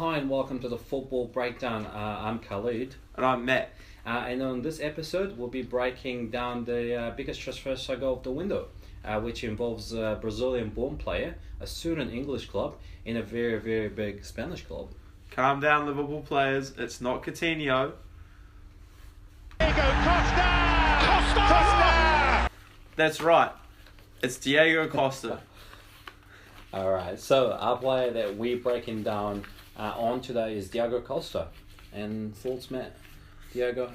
Hi and welcome to the Football Breakdown. I'm Khalid. And I'm Matt. And on this episode, we'll be breaking down the biggest transfer saga of the window, which involves a Brazilian-born player, a student English club, and a very, very big Spanish club. Calm down, Liverpool players. It's not Coutinho. Diego Costa! Costa! That's right. It's Diego Costa. Alright, so our player that we're breaking down on today is Diego Costa. And thoughts, Matt? Diego?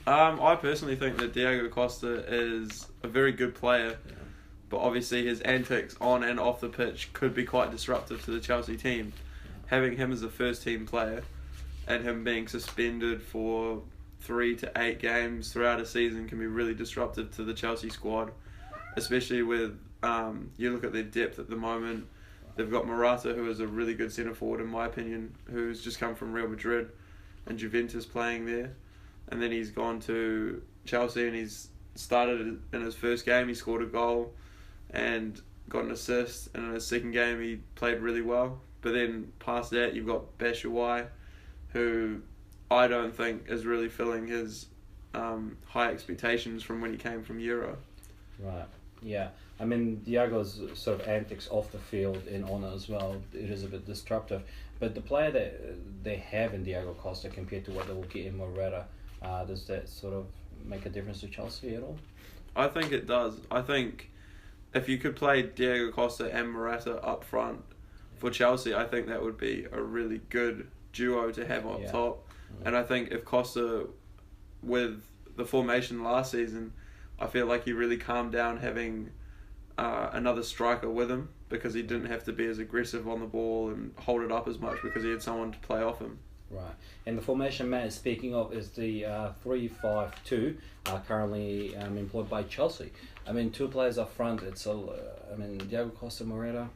I personally think that Diego Costa is a very good player, but obviously his antics on and off the pitch could be quite disruptive to the Chelsea team. Having him as a first team player and him being suspended for 3 to 8 games throughout a season can be really disruptive to the Chelsea squad, especially with you look at their depth at the moment. They've got Morata, who is a really good centre forward in my opinion, who's just come from Real Madrid and Juventus playing there, and then he's gone to Chelsea and he's started in his first game. He scored a goal and got an assist, and in his second game he played really well. But then past that you've got Batshuayi, who I don't think is really filling his high expectations from when he came from Euro. Right, yeah. I mean, Diego's sort of antics off the field and on it as well, it is a bit disruptive. But the player that they have in Diego Costa compared to what they will get in Morata, does that sort of make a difference to Chelsea at all? I think it does. I think if you could play Diego Costa and Morata up front for Chelsea, I think that would be a really good duo to have up top. And I think if Costa, with the formation last season, I feel like he really calmed down having another striker with him, because he didn't have to be as aggressive on the ball and hold it up as much because he had someone to play off him. Right. And the formation Matt is speaking of is the 3-5-2, currently employed by Chelsea. I mean, 2 players up front, Diego Costa, Morata,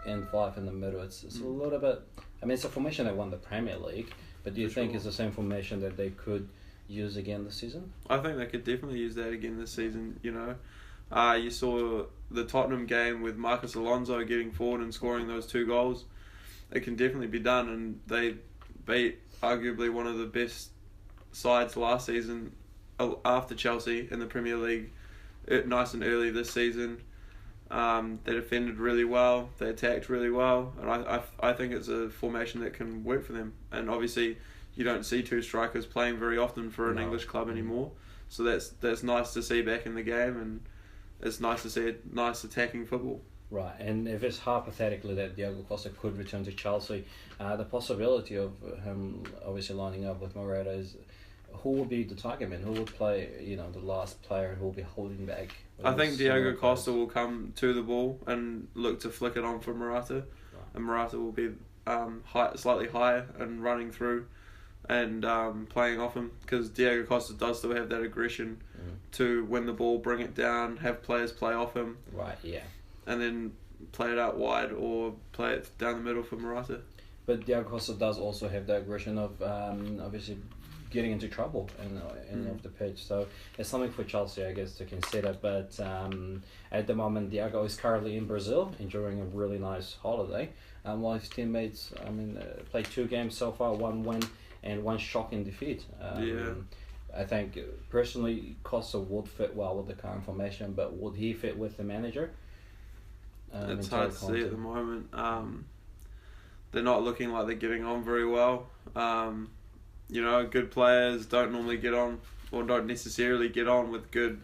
and 5 in the middle. It's a little bit... I mean, it's a formation that won the Premier League, but do you think it's the same formation that they could use again this season? I think they could definitely use that again this season, you know. You saw the Tottenham game with Marcus Alonso getting forward and scoring those 2 goals. It can definitely be done, and they beat arguably one of the best sides last season after Chelsea in the Premier League nice and early this season. They defended really well, they attacked really well, and I think it's a formation that can work for them. And obviously you don't see 2 strikers playing very often for an English club anymore, so that's nice to see back in the game, and it's nice to see a nice attacking football. Right, and if it's hypothetically that Diego Costa could return to Chelsea, the possibility of him obviously lining up with Morata is, who will be the target man? Who will play, the last player who will be holding back? I think Diego Costa will come to the ball and look to flick it on for Morata, and Morata will be slightly higher and running through and playing off him, because Diego Costa does still have that aggression to win the ball, bring it down, have players play off him. Right, yeah. And then play it out wide or play it down the middle for Morata. But Diego Costa does also have the aggression of obviously getting into trouble and off the pitch. So it's something for Chelsea, I guess, to consider. But at the moment, Diego is currently in Brazil, enjoying a really nice holiday. While his teammates, played 2 games so far, 1 win and 1 shocking defeat. I think personally Costa would fit well with the current formation, but would he fit with the manager? It's hard to see at the moment. They're not looking like they're getting on very well. Good players don't normally get on, or don't necessarily get on with good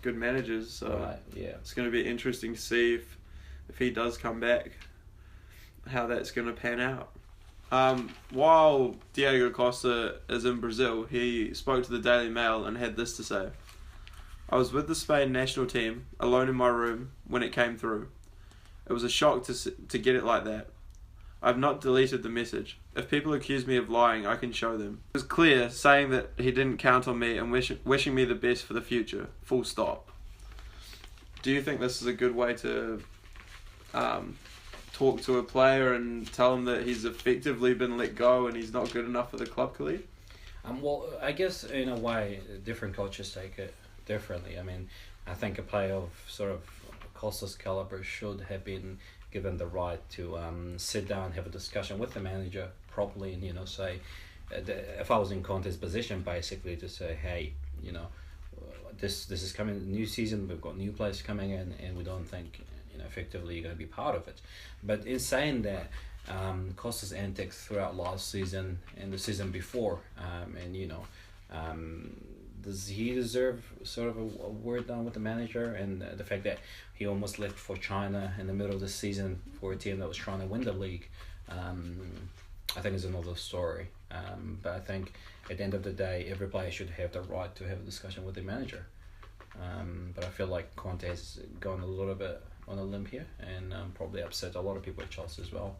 managers. So it's going to be interesting to see if he does come back, how that's going to pan out. While Diego Costa is in Brazil, he spoke to the Daily Mail and had this to say: "I was with the Spain national team, alone in my room, when it came through. It was a shock to get it like that. I've not deleted the message. If people accuse me of lying, I can show them. It was clear, saying that he didn't count on me and wishing me the best for the future. Full stop." Do you think this is a good way to talk to a player and tell him that he's effectively been let go and he's not good enough for the club, Khalid? Well, I guess in a way, different coaches take it differently. I mean, I think a player of sort of Costa's caliber should have been given the right to sit down, have a discussion with the manager properly, and say, if I was in Conte's position, basically to say, hey, this is coming, new season, we've got new players coming in, and we don't think effectively you're going to be part of it. But in saying that, Costa's antics throughout last season and the season before, does he deserve sort of a word down with the manager? And the fact that he almost left for China in the middle of the season for a team that was trying to win the league, I think is another story. But I think at the end of the day, every player should have the right to have a discussion with the manager. But I feel like Conte has gone a little bit on a limb here, and probably upset a lot of people at Chelsea as well.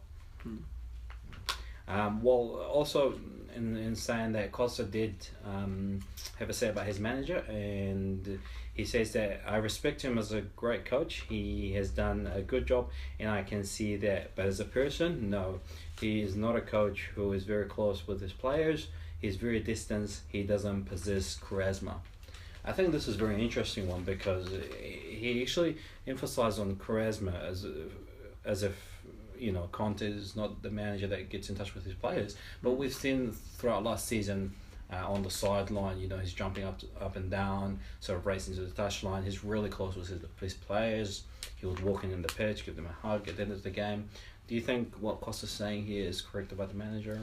Well, also in saying that, Costa did have a say about his manager, and he says that I respect him as a great coach. He has done a good job, and I can see that. But as a person, no, he is not a coach who is very close with his players. He's very distant. He doesn't possess charisma. I think this is a very interesting one, because he actually emphasized on charisma as if Conte is not the manager that gets in touch with his players. But we've seen throughout last season on the sideline, he's jumping up and down, sort of racing to the touchline. He's really close with his players. He would walk in the pitch, give them a hug at the end of the game. Do you think what Costa's saying here is correct about the manager?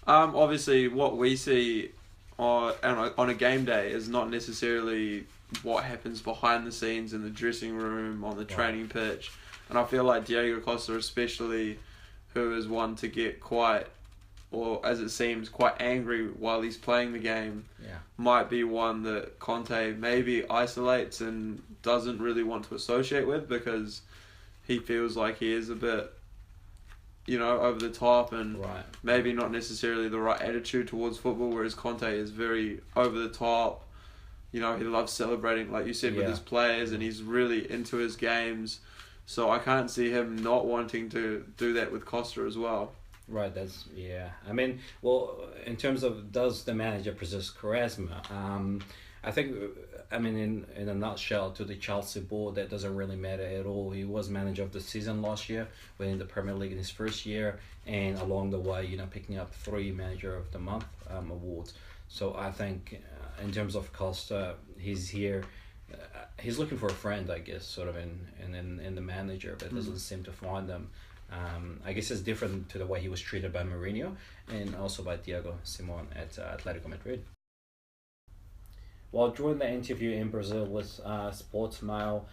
Obviously, what we see on a game day is not necessarily what happens behind the scenes in the dressing room, on the training pitch. And I feel like Diego Costa especially, who is one to get quite, or as it seems, quite angry while he's playing the game, might be one that Conte maybe isolates and doesn't really want to associate with, because he feels like he is a bit, over the top and maybe not necessarily the right attitude towards football, whereas Conte is very over the top. He loves celebrating, like you said, with his players, and he's really into his games. So I can't see him not wanting to do that with Costa as well. Right, I mean, well, in terms of does the manager possess charisma, I think, in a nutshell, to the Chelsea board, that doesn't really matter at all. He was manager of the season last year, winning the Premier League in his first year, and along the way, picking up 3 Manager of the Month awards. So I think in terms of Costa, he's here. He's looking for a friend, I guess, sort of in the manager, but doesn't seem to find them. I guess it's different to the way he was treated by Mourinho and also by Diego Simon at Atletico Madrid. While during the interview in Brazil with Sports Mail,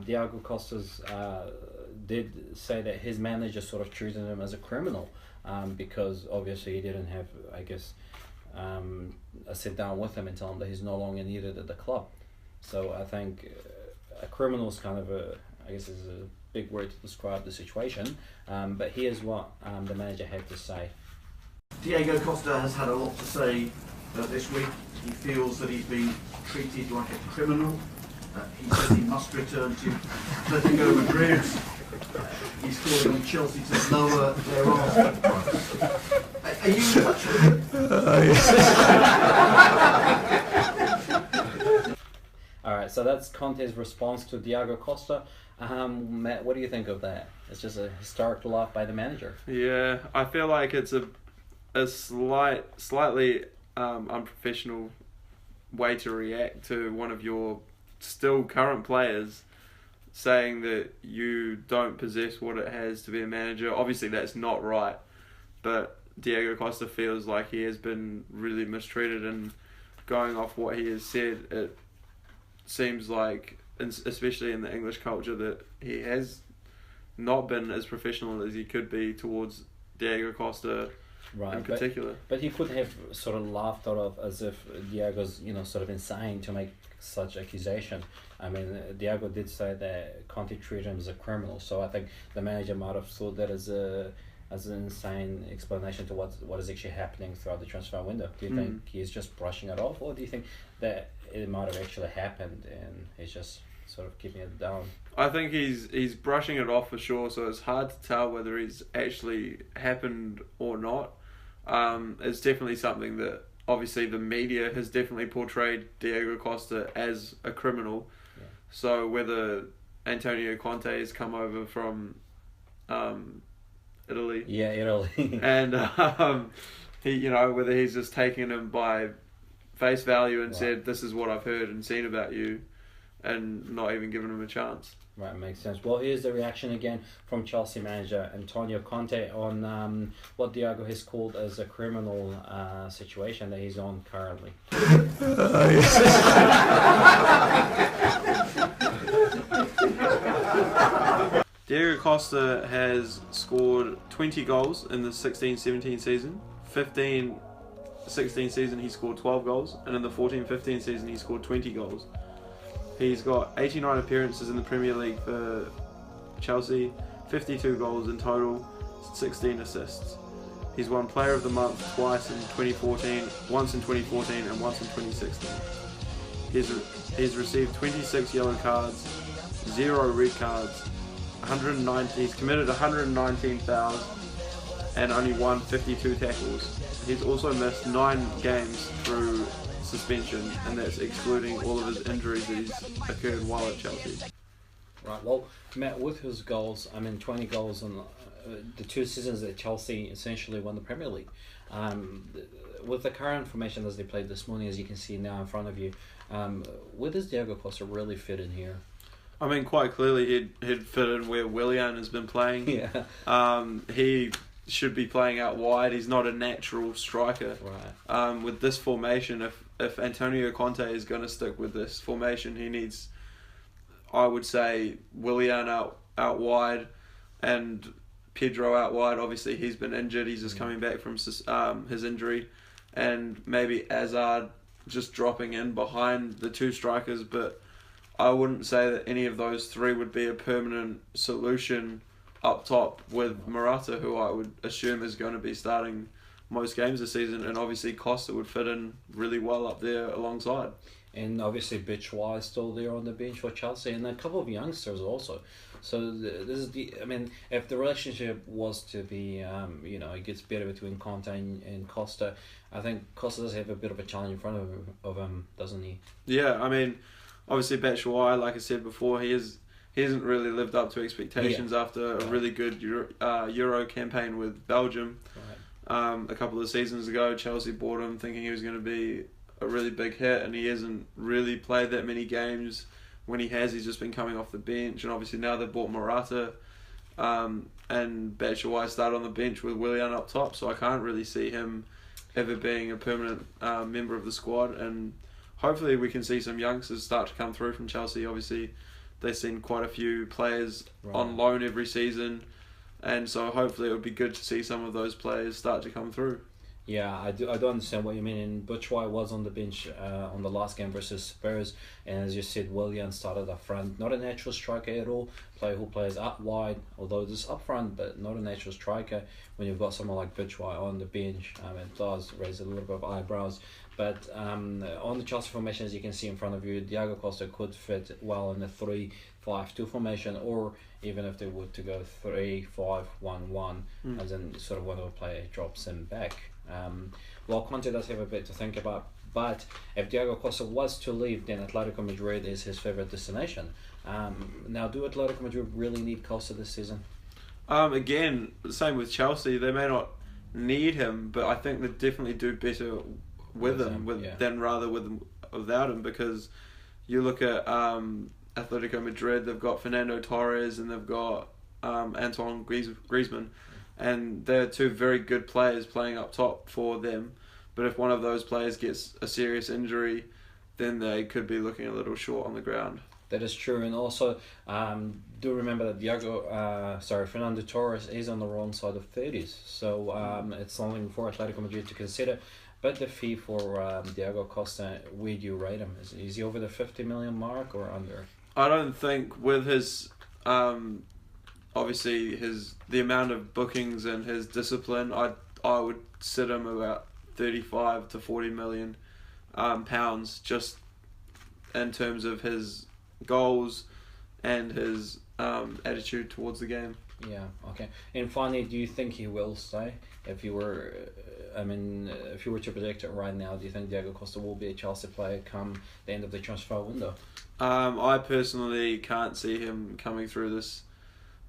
Diego Costa did say that his manager sort of treated him as a criminal, because obviously he didn't have, I guess, a sit down with him and tell him that he's no longer needed at the club. So I think a criminal is kind of is a big word to describe the situation. But here's what the manager had to say. Diego Costa has had a lot to say this week. He feels that he's been treated like a criminal. He says he must return to Atletico Madrid. He's calling on Chelsea to lower their asking price. Are you in touch with him? Alright, so that's Conte's response to Diego Costa. Matt, what do you think of that? It's just a historic laugh by the manager. Yeah, I feel like it's a slightly unprofessional way to react to one of your still current players saying that you don't possess what it has to be a manager. Obviously that's not right, but Diego Costa feels like he has been really mistreated, and going off what he has said, it seems like, especially in the English culture, that he has not been as professional as he could be towards Diego Costa in particular. But he could have sort of laughed out of as if Diego's, sort of insane to make such accusation. I mean, Diego did say that Conte treated him as a criminal, so I think the manager might have thought that as an insane explanation to what is actually happening throughout the transfer window. Do you think he's just brushing it off, or do you think that it might have actually happened and he's just sort of keeping it down? I think he's brushing it off for sure, so it's hard to tell whether it's actually happened or not. It's definitely something that obviously the media has definitely portrayed Diego Costa as a criminal. Yeah. So whether Antonio Conte has come over from Italy. Yeah, Italy. And he, whether he's just taken him by face value and said, this is what I've heard and seen about you, and not even given him a chance. Right, makes sense. Well, here's the reaction again from Chelsea manager Antonio Conte on what Diego has called as a criminal situation that he's on currently. Diego Costa has scored 20 goals in the 16-17 season. 15-16 season he scored 12 goals, and in the 14-15 season he scored 20 goals. He's got 89 appearances in the Premier League for Chelsea, 52 goals in total, 16 assists. He's won Player of the Month twice in 2014, once in 2014 and once in 2016. He's received 26 yellow cards, 0 red cards, he's committed 119 fouls and only won 52 tackles. He's also missed 9 games through suspension, and that's excluding all of his injuries that he's occurred while at Chelsea. Right, well, Matt, with his goals, 20 goals in the 2 seasons that Chelsea essentially won the Premier League. With the current formation as they played this morning, as you can see now in front of you, where does Diego Costa really fit in here? Quite clearly he'd fit in where Willian has been playing. Yeah. He should be playing out wide. He's not a natural striker. Right. With this formation, if Antonio Conte is going to stick with this formation, he needs, I would say, Willian out wide and Pedro out wide. Obviously, he's been injured. He's just coming back from his injury. And maybe Hazard just dropping in behind the 2 strikers, but I wouldn't say that any of those 3 would be a permanent solution up top with Morata, who I would assume is going to be starting most games this season, and obviously Costa would fit in really well up there alongside. And obviously Bitchwa is still there on the bench for Chelsea, and a couple of youngsters also. So this is if the relationship was to be, it gets better between Conte and Costa, I think Costa does have a bit of a challenge in front of him, doesn't he? Yeah, obviously Batshuayi, like I said before, he hasn't really lived up to expectations after a really good Euro campaign with Belgium. Right. A couple of seasons ago, Chelsea bought him thinking he was going to be a really big hit, and he hasn't really played that many games. When he has, he's just been coming off the bench, and obviously now they've bought Morata, and Batshuayi started on the bench with Willian up top, so I can't really see him ever being a permanent member of the squad, and hopefully we can see some youngsters start to come through from Chelsea. Obviously, they've seen quite a few players on loan every season, and so hopefully it would be good to see some of those players start to come through. Yeah, I do understand what you mean. And Butchwai was on the bench on the last game versus Spurs, and as you said, Willian started up front. Not a natural striker at all. Player who plays up wide, although just up front, but not a natural striker. When you've got someone like Butchwai on the bench, it does raise a little bit of eyebrows. But on the Chelsea formation, as you can see in front of you, Diego Costa could fit well in the 3-5-2 formation, or even if they were to go 3-5-1-1, as in sort of when a player drops him back. Well, Conte does have a bit to think about, but if Diego Costa was to leave, then Atletico Madrid is his favourite destination. Now, do Atletico Madrid really need Costa this season? Again, same with Chelsea. They may not need him, but I think they definitely do better with him than rather without him, because you look at Atletico Madrid, they've got Fernando Torres and they've got Antoine Griezmann, and they're 2 very good players playing up top for them, but if one of those players gets a serious injury, then they could be looking a little short on the ground. That is true, and also do remember that Fernando Torres is on the wrong side of 30s, so it's something for Atletico Madrid to consider. But the fee for Diego Costa, where do you rate him? Is he over the 50 million mark or under? I don't think, with his obviously the amount of bookings and his discipline, I would sit him about 35 to 40 million pounds, just in terms of his goals and his attitude towards the game. Yeah, okay. And finally, do you think he will stay? If you were to predict it right now, do you think Diego Costa will be a Chelsea player come the end of the transfer window? I personally can't see him coming through this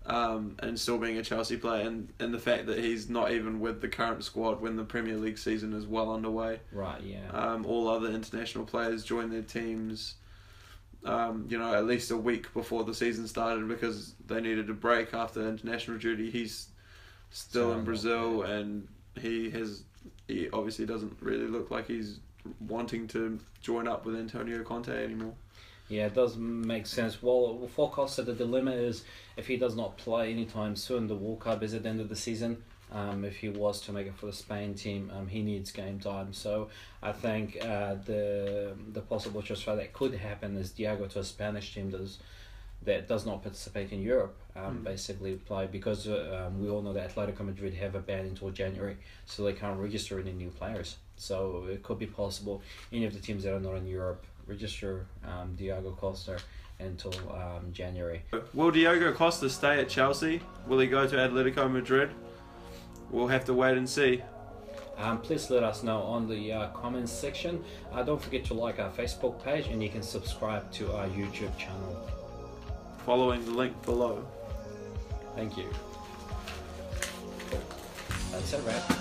and still being a Chelsea player, and the fact that he's not even with the current squad when the Premier League season is well underway. Right, yeah. All other international players join their teams, at least a week before the season started because they needed a break after international duty. He's still in Brazil, and he obviously doesn't really look like he's wanting to join up with Antonio Conte anymore. Yeah, it does make sense. Well, for Costa, the dilemma is if he does not play anytime soon, the World Cup is at the end of the season. If he was to make it for the Spain team, he needs game time. So I think the possible transfer that could happen is Thiago to a Spanish team that does not participate in Europe, basically play, because we all know that Atletico Madrid have a ban until January, so they can't register any new players. So it could be possible any of the teams that are not in Europe register Diogo Costa until January. Will Diogo Costa stay at Chelsea? Will he go to Atletico Madrid? We'll have to wait and see. Please let us know on the comments section. Don't forget to like our Facebook page, and you can subscribe to our YouTube channel. Following the link below. Thank you. Cool. That's a wrap.